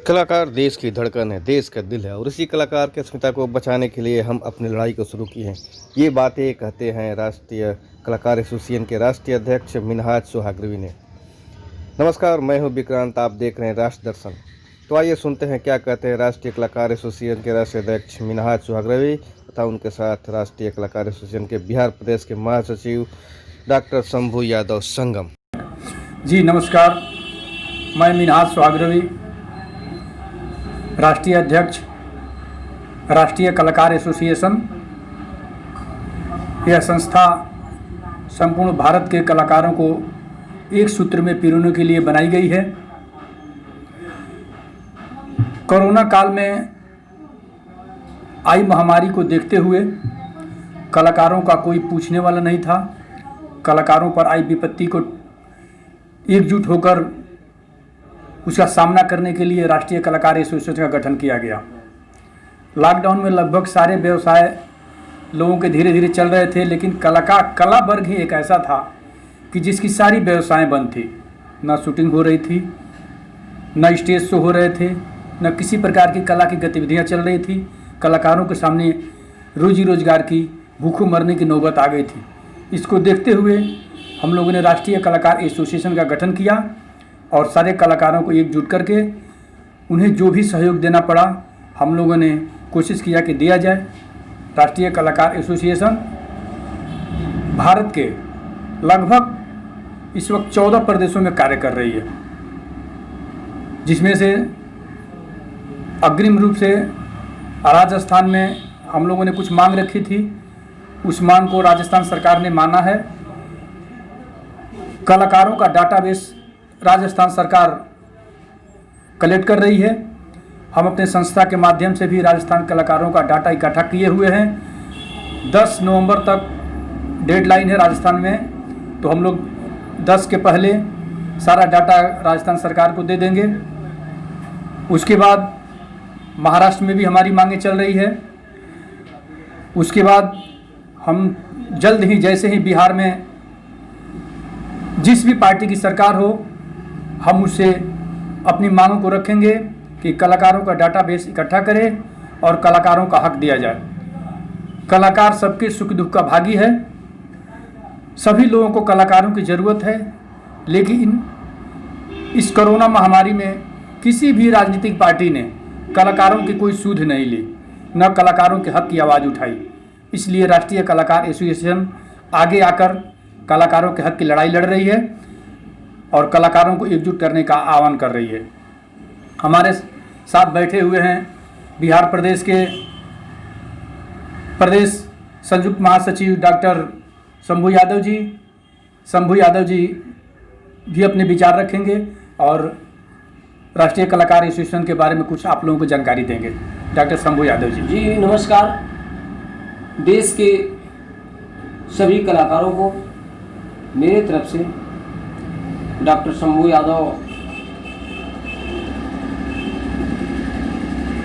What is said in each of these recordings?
कलाकार देश की धड़कन है, देश का दिल है और इसी कलाकार की अस्मिता को बचाने के लिए हम अपनी लड़ाई को शुरू की हैं। ये बातें कहते हैं राष्ट्रीय कलाकार एसोसिएशन के राष्ट्रीय अध्यक्ष मिन्हाज सुहागरवी ने। नमस्कार, मैं हूं विक्रांत, आप देख रहे हैं राष्ट्र दर्शन। तो आइए सुनते हैं क्या कहते हैं राष्ट्रीय कलाकार एसोसिएशन के राष्ट्रीय अध्यक्ष मिन्हाज सुहागरवी तथा उनके साथ राष्ट्रीय कलाकार एसोसिएशन के बिहार प्रदेश के महासचिव डॉक्टर शंभू यादव संगम। जी नमस्कार, मैं मिन्हाज सुहागरवी, राष्ट्रीय अध्यक्ष राष्ट्रीय कलाकार एसोसिएशन। यह संस्था संपूर्ण भारत के कलाकारों को एक सूत्र में पिरोने के लिए बनाई गई है। कोरोना काल में आई महामारी को देखते हुए कलाकारों का कोई पूछने वाला नहीं था। कलाकारों पर आई विपत्ति को एकजुट होकर उसका सामना करने के लिए राष्ट्रीय कलाकार एसोसिएशन का गठन किया गया। लॉकडाउन में लगभग सारे व्यवसाय लोगों के धीरे धीरे चल रहे थे, लेकिन कला वर्ग ही एक ऐसा था कि जिसकी सारी व्यवसाय बंद थी। न शूटिंग हो रही थी, न स्टेज शो हो रहे थे, न किसी प्रकार की कला की गतिविधियां चल रही थी। कलाकारों के सामने रोजी रोजगार की भूखों मरने की नौबत आ गई थी। इसको देखते हुए हम लोगों ने राष्ट्रीय कलाकार एसोसिएशन का गठन किया और सारे कलाकारों को एकजुट करके उन्हें जो भी सहयोग देना पड़ा हम लोगों ने कोशिश किया कि दिया जाए। राष्ट्रीय कलाकार एसोसिएशन भारत के लगभग इस वक्त 14 प्रदेशों में कार्य कर रही है, जिसमें से अग्रिम रूप से राजस्थान में हम लोगों ने कुछ मांग रखी थी। उस मांग को राजस्थान सरकार ने माना है। कलाकारों का डाटाबेस राजस्थान सरकार कलेक्ट कर रही है। हम अपने संस्था के माध्यम से भी राजस्थान कलाकारों का डाटा इकट्ठा किए हुए हैं। 10 नवंबर तक डेडलाइन है राजस्थान में, तो हम लोग 10 के पहले सारा डाटा राजस्थान सरकार को दे देंगे। उसके बाद महाराष्ट्र में भी हमारी मांगें चल रही है। उसके बाद हम जल्द ही, जैसे ही बिहार में जिस भी पार्टी की सरकार हो, हम उससे अपनी मांगों को रखेंगे कि कलाकारों का डाटाबेस इकट्ठा करें और कलाकारों का हक दिया जाए। कलाकार सबके सुख दुख का भागी है। सभी लोगों को कलाकारों की ज़रूरत है, लेकिन इस कोरोना महामारी में किसी भी राजनीतिक पार्टी ने कलाकारों की कोई सुध नहीं ली, न कलाकारों के हक की आवाज़ उठाई। इसलिए राष्ट्रीय कलाकार एसोसिएशन आगे आकर कलाकारों के हक की लड़ाई लड़ रही है और कलाकारों को एकजुट करने का आह्वान कर रही है। हमारे साथ बैठे हुए हैं बिहार प्रदेश के प्रदेश संयुक्त महासचिव डॉक्टर शंभू यादव जी। शंभू यादव जी भी अपने विचार रखेंगे और राष्ट्रीय कलाकार एसोसिएशन के बारे में कुछ आप लोगों को जानकारी देंगे। डॉक्टर शंभू यादव जी। जी नमस्कार। देश के सभी कलाकारों को मेरे तरफ से डॉक्टर शंभू यादव,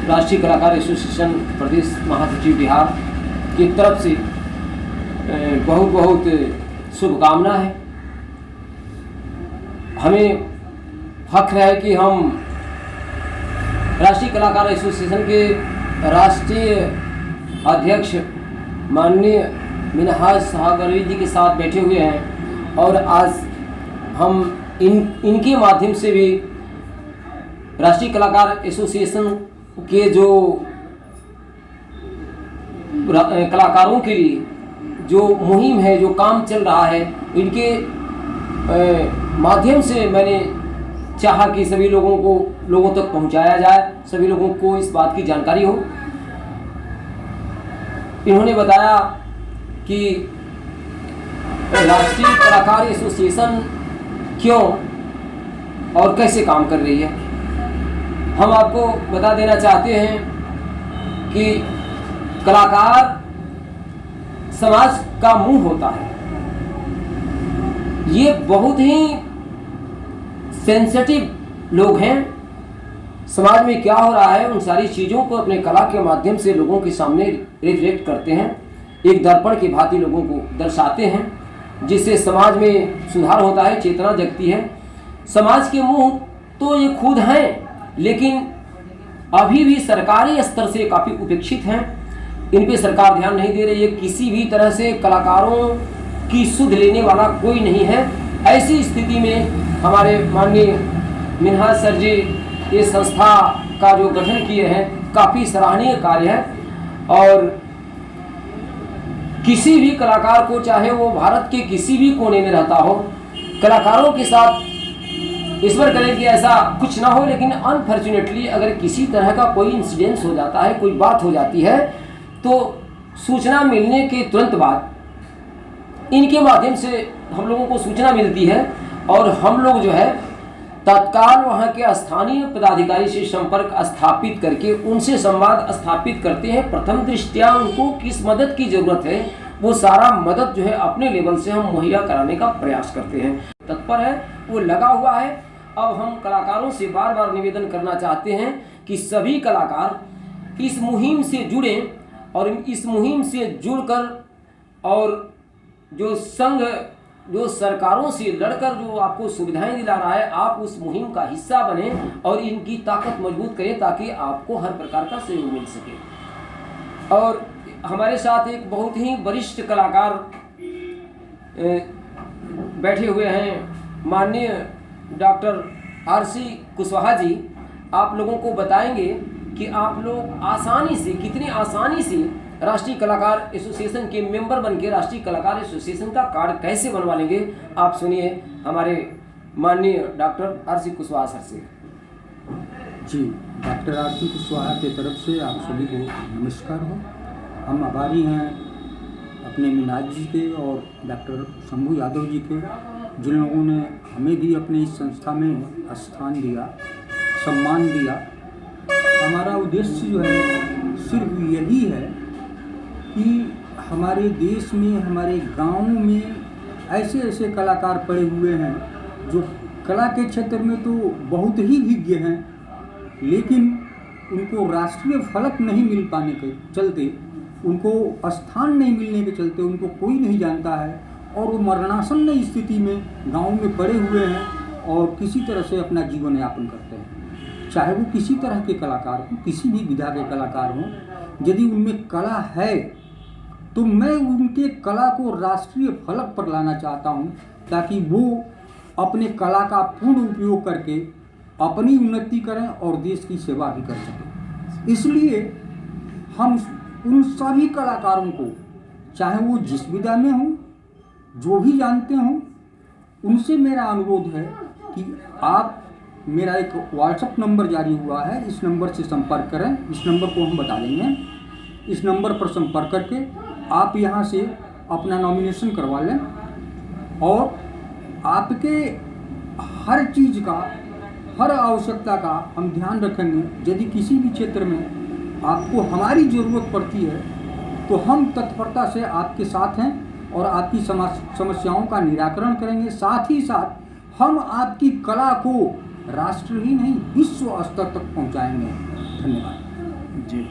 राष्ट्रीय कलाकार एसोसिएशन प्रदेश महासचिव बिहार की तरफ से बहुत बहुत शुभकामना है। हमें फख्र है कि हम राष्ट्रीय कलाकार एसोसिएशन के राष्ट्रीय अध्यक्ष माननीय मिन्हाज सुहागरवी जी के साथ बैठे हुए हैं और आज हम इनके माध्यम से भी राष्ट्रीय कलाकार एसोसिएशन के जो कलाकारों के लिए जो मुहिम है, जो काम चल रहा है, इनके माध्यम से मैंने चाहा कि सभी लोगों तक पहुंचाया जाए, सभी लोगों को इस बात की जानकारी हो। इन्होंने बताया कि राष्ट्रीय कलाकार एसोसिएशन क्यों और कैसे काम कर रही है। हम आपको बता देना चाहते हैं कि कलाकार समाज का मुंह होता है। ये बहुत ही सेंसिटिव लोग हैं। समाज में क्या हो रहा है उन सारी चीज़ों को अपने कला के माध्यम से लोगों के सामने रिफ्लेक्ट करते हैं, एक दर्पण की भांति लोगों को दर्शाते हैं, जिससे समाज में सुधार होता है, चेतना जगती है। समाज के मुंह तो ये खुद हैं, लेकिन अभी भी सरकारी स्तर से काफ़ी उपेक्षित हैं। इन पे सरकार ध्यान नहीं दे रही है। किसी भी तरह से कलाकारों की सुध लेने वाला कोई नहीं है। ऐसी स्थिति में हमारे माननीय मिन्हाज सर जी ये संस्था का जो गठन किए हैं काफ़ी सराहनीय कार्य है। और किसी भी कलाकार को, चाहे वो भारत के किसी भी कोने में रहता हो, कलाकारों के साथ ईश्वर करे कि ऐसा कुछ ना हो, लेकिन अनफॉर्चुनेटली अगर किसी तरह का कोई इंसिडेंस हो जाता है, कोई बात हो जाती है, तो सूचना मिलने के तुरंत बाद इनके माध्यम से हम लोगों को सूचना मिलती है और हम लोग जो है तत्काल वहाँ के स्थानीय पदाधिकारी से संपर्क स्थापित करके उनसे संवाद स्थापित करते हैं। प्रथम दृष्टया उनको किस मदद की ज़रूरत है वो सारा मदद जो है अपने लेवल से हम मुहैया कराने का प्रयास करते हैं। तत्पर है, वो लगा हुआ है। अब हम कलाकारों से बार बार निवेदन करना चाहते हैं कि सभी कलाकार इस मुहिम से जुड़ें और इस मुहिम से जुड़कर और जो संघ जो सरकारों से लड़कर जो आपको सुविधाएं दिला रहा है, आप उस मुहिम का हिस्सा बने और इनकी ताकत मजबूत करें ताकि आपको हर प्रकार का सहयोग मिल सके। और हमारे साथ एक बहुत ही वरिष्ठ कलाकार बैठे हुए हैं, माननीय डॉक्टर आरसी कुशवाहा जी। आप लोगों को बताएंगे कि आप लोग आसानी से, कितनी आसानी से राष्ट्रीय कलाकार एसोसिएशन के मेंबर बनके राष्ट्रीय कलाकार एसोसिएशन का कार्ड कैसे बनवा लेंगे। आप सुनिए हमारे माननीय डॉक्टर आरसी कुशवाहा सर से। जी, डॉक्टर आरसी कुशवाहा की तरफ से आप सभी को नमस्कार हो। हम आभारी हैं अपने मिन्हाज जी के और डॉक्टर शंभू यादव जी के, जिन लोगों ने हमें भी अपनी इस संस्था में स्थान दिया, सम्मान दिया। हमारा उद्देश्य जो है सिर्फ यही है कि हमारे देश में, हमारे गाँव में ऐसे ऐसे कलाकार पड़े हुए हैं जो कला के क्षेत्र में तो बहुत ही विज्ञ हैं, लेकिन उनको राष्ट्रीय फलक नहीं मिल पाने के चलते, उनको स्थान नहीं मिलने के चलते उनको कोई नहीं जानता है और वो मरणासन्न स्थिति में गांव में पड़े हुए हैं और किसी तरह से अपना जीवन यापन करते हैं। चाहे वो किसी तरह के कलाकार हों, किसी भी विधा के कलाकार हों, यदि उनमें कला है तो मैं उनके कला को राष्ट्रीय फलक पर लाना चाहता हूं, ताकि वो अपने कला का पूर्ण उपयोग करके अपनी उन्नति करें और देश की सेवा भी कर सकें। इसलिए हम उन सभी कलाकारों को, चाहे वो जिस विधा में हों, जो भी जानते हों, उनसे मेरा अनुरोध है कि आप, मेरा एक व्हाट्सएप नंबर जारी हुआ है, इस नंबर से संपर्क करें। इस नंबर को हम बता देंगे। इस नंबर पर संपर्क करके आप यहाँ से अपना नॉमिनेशन करवा लें और आपके हर चीज़ का, हर आवश्यकता का हम ध्यान रखेंगे। यदि किसी भी क्षेत्र में आपको हमारी ज़रूरत पड़ती है तो हम तत्परता से आपके साथ हैं और आपकी समस्याओं का निराकरण करेंगे। साथ ही साथ हम आपकी कला को राष्ट्र ही नहीं, विश्व स्तर तक पहुंचाएंगे। धन्यवाद जी।